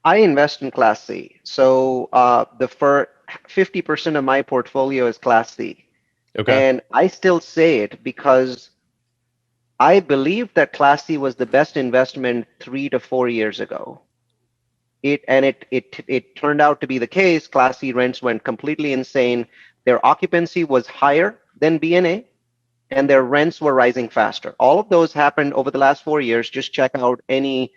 I invest in Class C. So the for 50% of my portfolio is Class C. Okay. And I still say it because I believe that Class C was the best investment 3 to 4 years ago. It turned out to be the case. Class C rents went completely insane. Their occupancy was higher than BNA, and their rents were rising faster. All of those happened over the last 4 years. Just check out any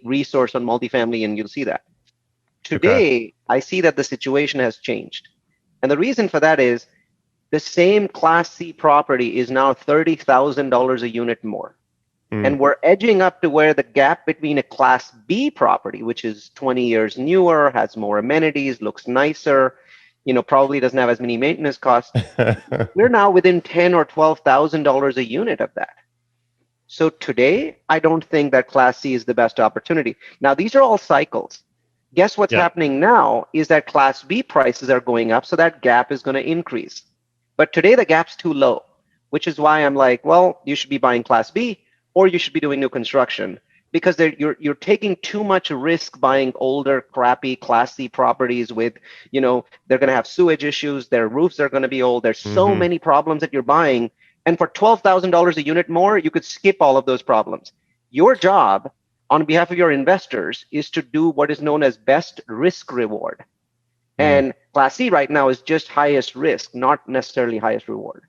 resource on multifamily, and you'll see that. Okay. Today, I see that the situation has changed, and the reason for that is the same Class C property is now $30,000 a unit more. Mm. And we're edging up to where the gap between a Class B property, which is 20 years newer, has more amenities, looks nicer, probably doesn't have as many maintenance costs. We're now within 10 or $12,000 a unit of that. So today, I don't think that Class C is the best opportunity. Now, these are all cycles. Guess what's Yeah. happening now is that Class B prices are going up, so that gap is going to increase. But today, the gap's too low, which is why I'm like, well, you should be buying Class B or you should be doing new construction because you're taking too much risk buying older, crappy Class C properties with, they're going to have sewage issues, their roofs are going to be old. There's so Hmm. many problems that you're buying, and for $12,000 a unit more, you could skip all of those problems. Your job on behalf of your investors is to do what is known as best risk reward. Mm. And Class C right now is just highest risk, not necessarily highest reward.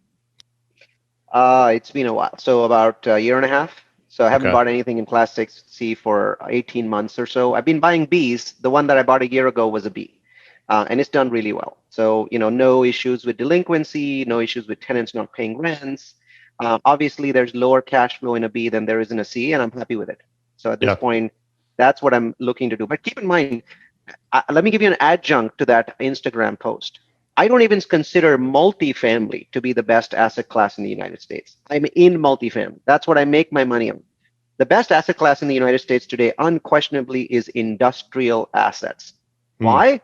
It's been a while. So about a year and a half. So I haven't Okay. bought anything in Class 6C for 18 months or so. I've been buying Bs. The one that I bought a year ago was a B. And it's done really well. So, no issues with delinquency, no issues with tenants not paying rents. Obviously, there's lower cash flow in a B than there is in a C, and I'm happy with it. So at this Yeah. point, that's what I'm looking to do. But keep in mind, let me give you an adjunct to that Instagram post. I don't even consider multifamily to be the best asset class in the United States. I'm in multifamily. That's what I make my money on. The best asset class in the United States today, unquestionably, is industrial assets. Mm. Why?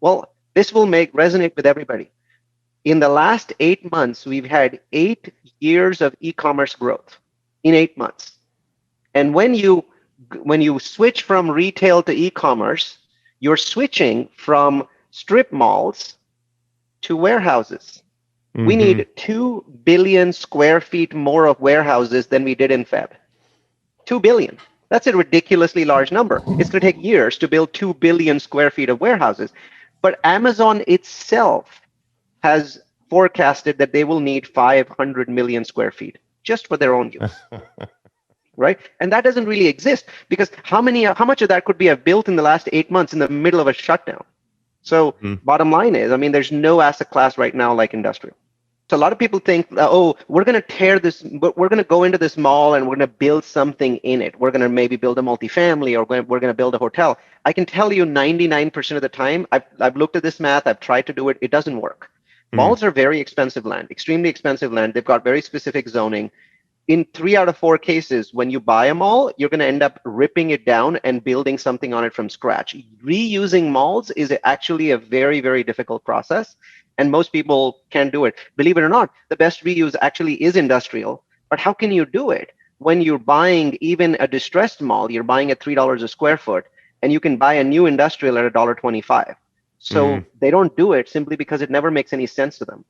Well, this will make resonate with everybody. In the last 8 months, we've had 8 years of e-commerce growth in 8 months. And when you switch from retail to e-commerce, you're switching from strip malls to warehouses. We Hmm. need 2 billion square feet more of warehouses than we did in Feb. 2 billion. That's a ridiculously large number. It's going to take years to build 2 billion square feet of warehouses. But Amazon itself has forecasted that they will need 500 million square feet just for their own use, right? And that doesn't really exist because how much of that could be have built in the last 8 months in the middle of a shutdown? So Mm. bottom line is, I mean, there's no asset class right now like industrial. So a lot of people think, oh, we're going to tear this, we're going to go into this mall and we're going to build something in it. We're going to maybe build a multifamily or we're going to build a hotel. I can tell you 99% of the time, I've looked at this math, I've tried to do it, it doesn't work. Mm. Malls are very expensive land, extremely expensive land. They've got very specific zoning. In 3 out of 4 cases, when you buy a mall, you're going to end up ripping it down and building something on it from scratch. Reusing malls is actually a very, very difficult process, and most people can't do it. Believe it or not, the best reuse actually is industrial. But how can you do it when you're buying even a distressed mall? You're buying at $3 a square foot, and you can buy a new industrial at $1.25. Mm. So they don't do it simply because it never makes any sense to them.